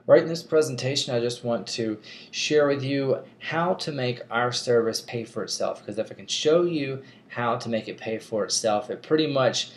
Right in this presentation, I just want to share with you how to make our service pay for itself. Because if I can show you how to make it pay for itself, it pretty much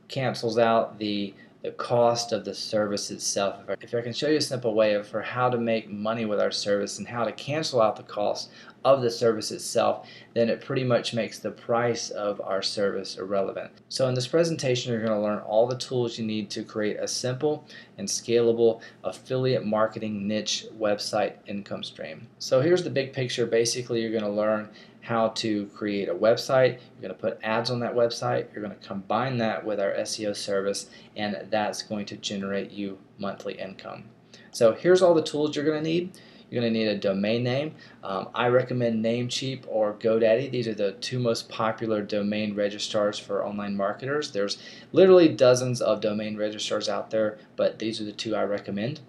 cancels out the cost of the service itself. If I can show you a simple way for how to make money with our service and how to cancel out the cost of the service itself, then it pretty much makes the price of our service irrelevant. So in this presentation, you're going to learn all the tools you need to create a simple and scalable affiliate marketing niche website income stream. So here's the big picture. Basically, you're going to learn how to create a website. You're going to put ads on that website. You're going to combine that with our SEO service, and that's going to generate you monthly income. So here's all the tools you're going to need. You're going to need a domain name. I recommend Namecheap or GoDaddy. These are the two most popular domain registrars for online marketers. There's literally dozens of domain registrars out there, but these are the two I recommend.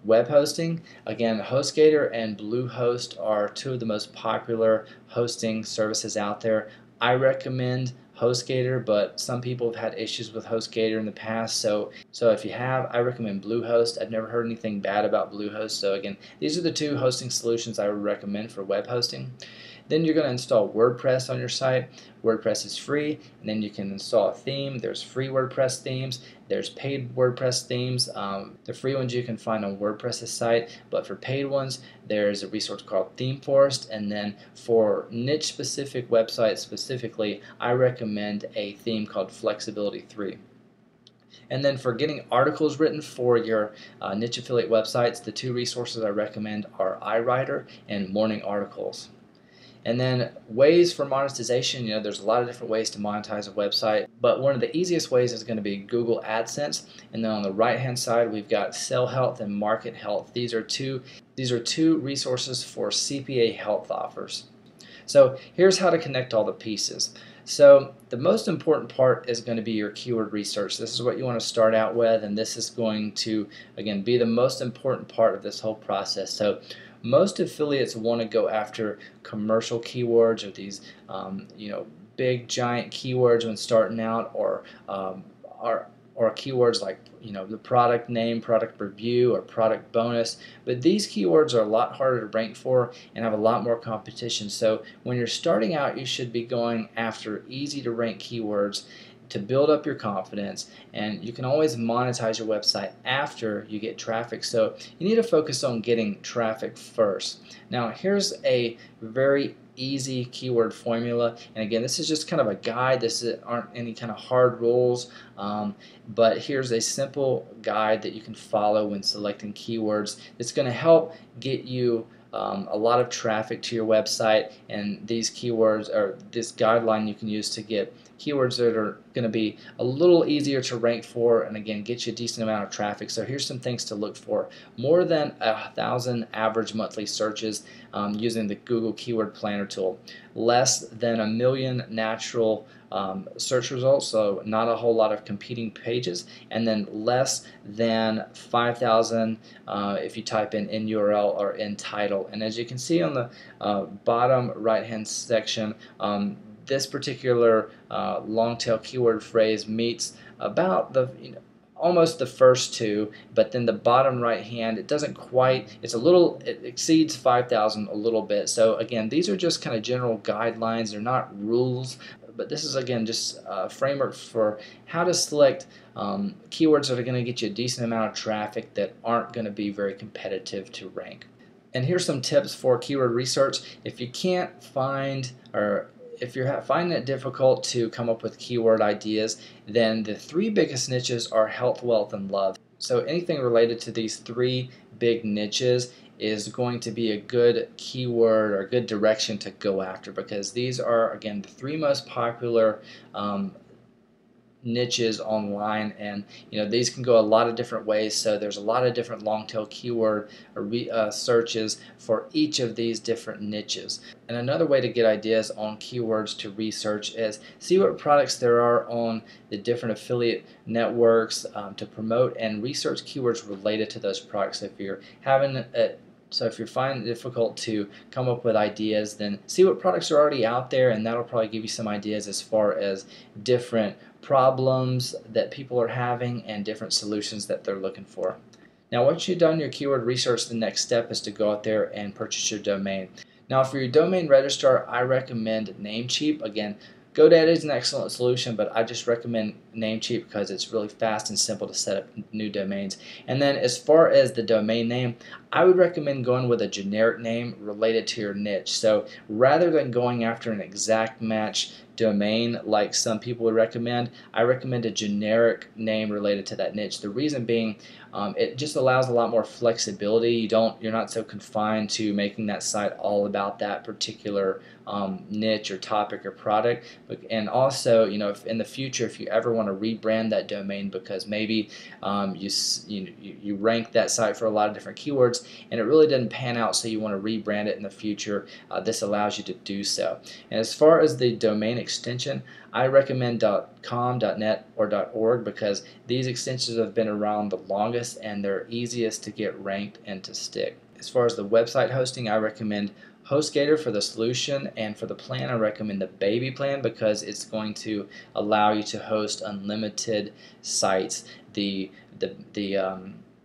Web hosting, again, HostGator and Bluehost are two of the most popular hosting services out there. I recommend HostGator, but some people have had issues with HostGator in the past, so if you have, I recommend Bluehost. I've never heard anything bad about Bluehost, so again, these are the two hosting solutions I would recommend for web hosting. Then you're going to install WordPress on your site. WordPress is free, and then you can install a theme. There's free WordPress themes. There's paid WordPress themes. The free ones you can find on WordPress's site, but for paid ones, there's a resource called ThemeForest. And then for niche-specific websites specifically, I recommend a theme called Flexibility 3. And then for getting articles written for your niche affiliate websites, the two resources I recommend are iWriter and Morning Articles. And then ways for monetization, there's a lot of different ways to monetize a website, but one of the easiest ways is going to be Google AdSense. And then on the right hand side, we've got Sell Health and Market Health. These are two resources for CPA health offers. So here's how to connect all the pieces. So the most important part is going to be your keyword research. This is what you want to start out with, and this is going to, again, be the most important part of this whole process. So most affiliates want to go after commercial keywords or these big giant keywords when starting out, or keywords like the product name, product review, or product bonus. But these keywords are a lot harder to rank for and have a lot more competition. So when you're starting out, you should be going after easy to rank keywords to build up your confidence, and you can always monetize your website after you get traffic. So you need to focus on getting traffic first. Now here's a very easy keyword formula, and again, this is just kind of a guide. This aren't any kind of hard rules, but here's a simple guide that you can follow when selecting keywords. It's going to help get you a lot of traffic to your website, and these keywords, or this guideline, you can use to get keywords that are going to be a little easier to rank for, and again, get you a decent amount of traffic. So here's some things to look for. More than 1,000 average monthly searches using the Google Keyword Planner tool. Less than 1 million natural search results, so not a whole lot of competing pages, and then less than 5,000 if you type in URL or in title. And as you can see on the bottom right hand section, this particular long tail keyword phrase meets about the almost the first two, but then the bottom right hand, it doesn't quite, it exceeds 5,000 a little bit. So again, these are just kind of general guidelines. They're not rules, but this is, again, just a framework for how to select keywords that are going to get you a decent amount of traffic that aren't going to be very competitive to rank. And here's some tips for keyword research. If you can't find, or if you're finding it difficult to come up with keyword ideas, then the three biggest niches are health, wealth, and love. So anything related to these three big niches is going to be a good keyword or a good direction to go after, because these are, again, the three most popular niches online, and these can go a lot of different ways. So there's a lot of different long tail keyword searches for each of these different niches. And another way to get ideas on keywords to research is see what products there are on the different affiliate networks to promote, and research keywords related to those products. If you're having So if you're finding it difficult to come up with ideas, then see what products are already out there, and that'll probably give you some ideas as far as different problems that people are having and different solutions that they're looking for. Now once you've done your keyword research, the next step is to go out there and purchase your domain. Now for your domain registrar, I recommend Namecheap. Again, GoDaddy is an excellent solution, but I just recommend Namecheap because it's really fast and simple to set up new domains. And then as far as the domain name, I would recommend going with a generic name related to your niche. So rather than going after an exact match domain like some people would recommend, I recommend a generic name related to that niche. The reason being, it just allows a lot more flexibility. You're not so confined to making that site all about that particular niche or topic or product. And also, if in the future, if you ever want to rebrand that domain because maybe you rank that site for a lot of different keywords and it really didn't pan out, so you want to rebrand it in the future, this allows you to do so. And as far as the domain extension, I recommend .com, .net, or .org because these extensions have been around the longest and they're easiest to get ranked and to stick. As far as the website hosting, I recommend HostGator for the solution, and for the plan I recommend the Baby plan because it's going to allow you to host unlimited sites. The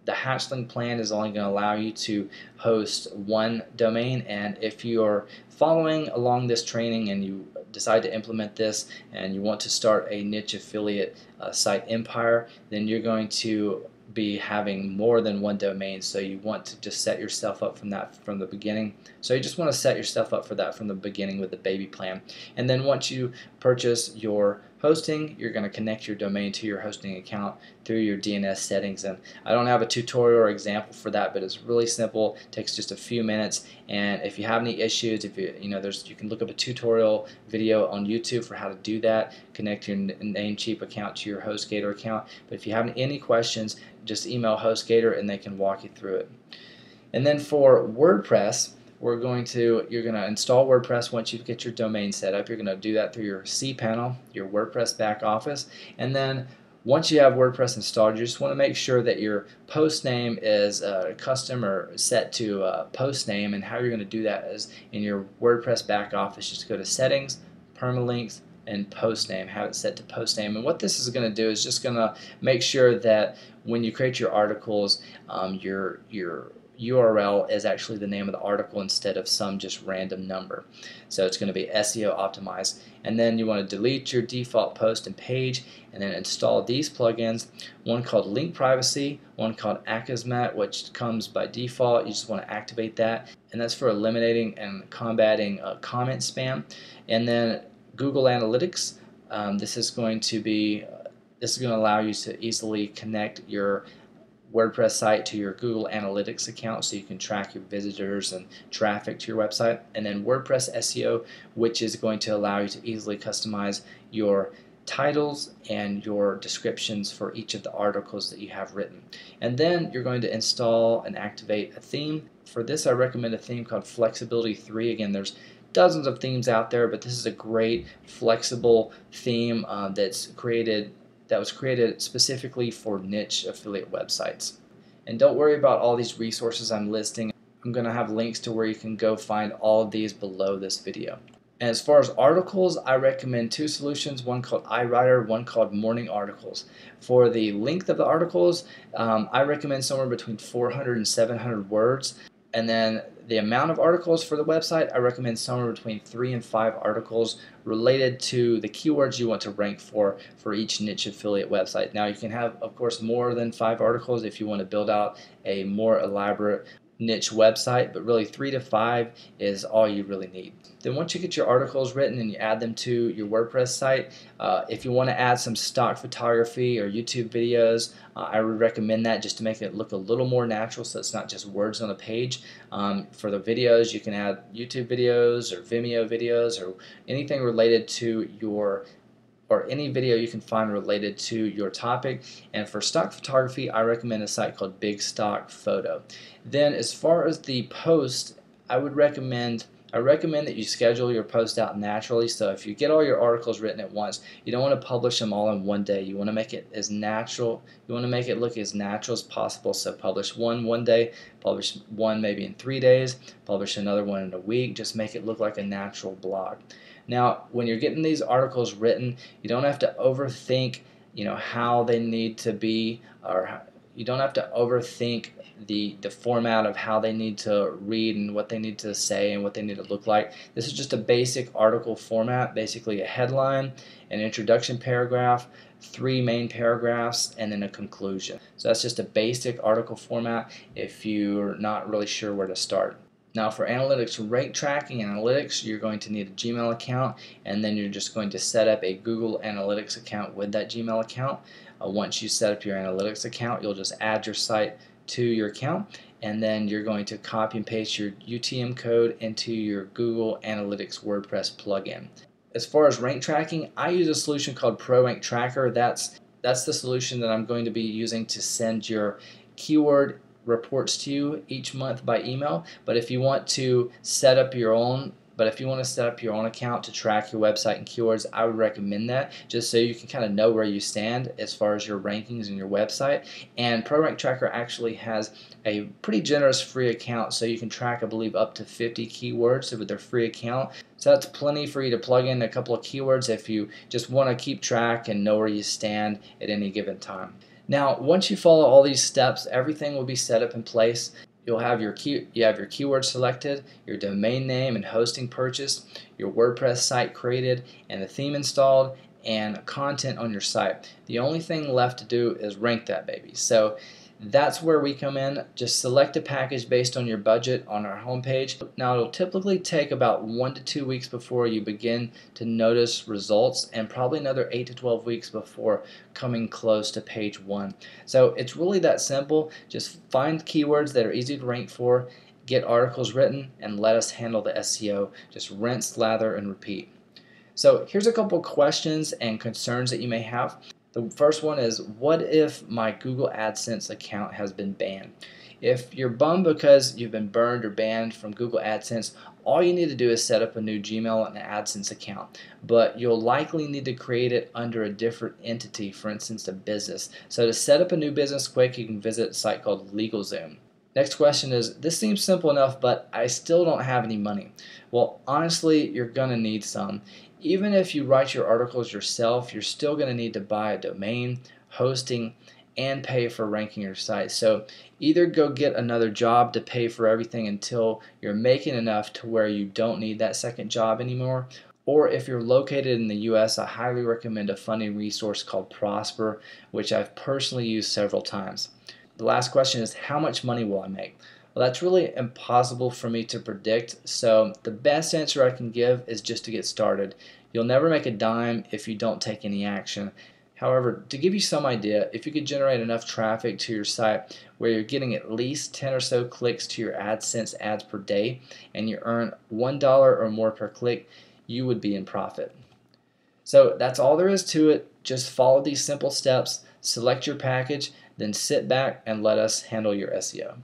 Hatchling plan is only going to allow you to host one domain, and if you're following along this training and you decide to implement this and you want to start a niche affiliate site empire, then you're going to be having more than one domain, so you want to just set yourself up from that from the beginning. So you just want to set yourself up for that from the beginning with the Baby plan. And then once you purchase your hosting, you're going to connect your domain to your hosting account through your DNS settings. And I don't have a tutorial or example for that, but it's really simple. It takes just a few minutes. And if you have any issues, if you can look up a tutorial video on YouTube for how to do that. Connect your Namecheap account to your HostGator account. But if you have any questions, just email HostGator and they can walk you through it. And then for WordPress, you're going to install WordPress once you get your domain set up. You're going to do that through your cPanel, your WordPress back office, and then once you have WordPress installed, you just want to make sure that your post name is custom or set to post name. And how you're going to do that is in your WordPress back office, just go to Settings, Permalinks, and post name. Have it set to post name. And what this is going to do is just going to make sure that when you create your articles, your URL is actually the name of the article instead of some just random number. So it's going to be SEO optimized. And then you want to delete your default post and page, and then install these plugins, one called Link Privacy, one called Akismet, which comes by default. You just want to activate that, and that's for eliminating and combating comment spam. And then Google Analytics, this is going to allow you to easily connect your WordPress site to your Google Analytics account so you can track your visitors and traffic to your website. And then WordPress SEO, which is going to allow you to easily customize your titles and your descriptions for each of the articles that you have written. And then you're going to install and activate a theme. For this, I recommend a theme called Flexibility 3. Again, there's dozens of themes out there, but this is a great flexible theme that was created specifically for niche affiliate websites. And don't worry about all these resources I'm listing. I'm going to have links to where you can go find all of these below this video. And as far as articles, I recommend two solutions, one called iWriter, one called Morning Articles. For the length of the articles, I recommend somewhere between 400 and 700 words. And then the amount of articles for the website, I recommend somewhere between 3 and 5 articles related to the keywords you want to rank for each niche affiliate website. Now you can have, of course, more than 5 articles if you want to build out a more elaborate niche website, but really 3 to 5 is all you really need. Then once you get your articles written and you add them to your WordPress site, if you want to add some stock photography or YouTube videos, I would recommend that just to make it look a little more natural so it's not just words on a page. For the videos, you can add YouTube videos or Vimeo videos or anything related to any video you can find related to your topic. And for stock photography, I recommend a site called Big Stock Photo. Then as far as the post, I recommend that you schedule your post out naturally. So if you get all your articles written at once, you don't want to publish them all in one day. You want to make it as natural. You want to make it look as natural as possible. So publish one day, publish one maybe in 3 days, publish another one in a week. Just make it look like a natural blog. Now, when you're getting these articles written, you don't have to overthink, how they need to be or you don't have to overthink the format of how they need to read and what they need to say and what they need to look like. This is just a basic article format, basically a headline, an introduction paragraph, 3 main paragraphs, and then a conclusion. So that's just a basic article format if you're not really sure where to start. Now for analytics rate tracking analytics, you're going to need a Gmail account, and then you're just going to set up a Google Analytics account with that Gmail account. Once you set up your analytics account, you'll just add your site to your account, and then you're going to copy and paste your UTM code into your Google Analytics WordPress plugin. As far as rank tracking, I use a solution called ProRank Tracker. That's the solution that I'm going to be using to send your keyword reports to you each month by email. But if you want to set up your own account to track your website and keywords, I would recommend that, just so you can kind of know where you stand as far as your rankings and your website. And ProRank Tracker actually has a pretty generous free account, so you can track, I believe, up to 50 keywords with their free account. So that's plenty for you to plug in a couple of keywords if you just want to keep track and know where you stand at any given time. Now, once you follow all these steps, everything will be set up in place. You'll have your keyword selected, your domain name and hosting purchased, your WordPress site created, and the theme installed, and content on your site. The only thing left to do is rank that baby. So that's where we come in. Just select a package based on your budget on our homepage. Now it'll typically take about 1 to 2 weeks before you begin to notice results, and probably another 8 to 12 weeks before coming close to page 1. So it's really that simple. Just find keywords that are easy to rank for, get articles written, and let us handle the SEO. Just rinse, lather, and repeat. So here's a couple questions and concerns that you may have. The first one is, what if my Google AdSense account has been banned? If you're bummed because you've been burned or banned from Google AdSense, all you need to do is set up a new Gmail and an AdSense account. But you'll likely need to create it under a different entity, for instance a business. So to set up a new business quick, you can visit a site called LegalZoom. Next question is, this seems simple enough, but I still don't have any money. Well, honestly, you're going to need some. Even if you write your articles yourself, you're still going to need to buy a domain, hosting, and pay for ranking your site. So either go get another job to pay for everything until you're making enough to where you don't need that second job anymore, or if you're located in the US, I highly recommend a funding resource called Prosper, which I've personally used several times. The last question is, how much money will I make? Well, that's really impossible for me to predict, so the best answer I can give is just to get started. You'll never make a dime if you don't take any action. However, to give you some idea, if you could generate enough traffic to your site where you're getting at least 10 or so clicks to your AdSense ads per day, and you earn $1 or more per click, you would be in profit. So that's all there is to it. Just follow these simple steps, select your package, then sit back and let us handle your SEO.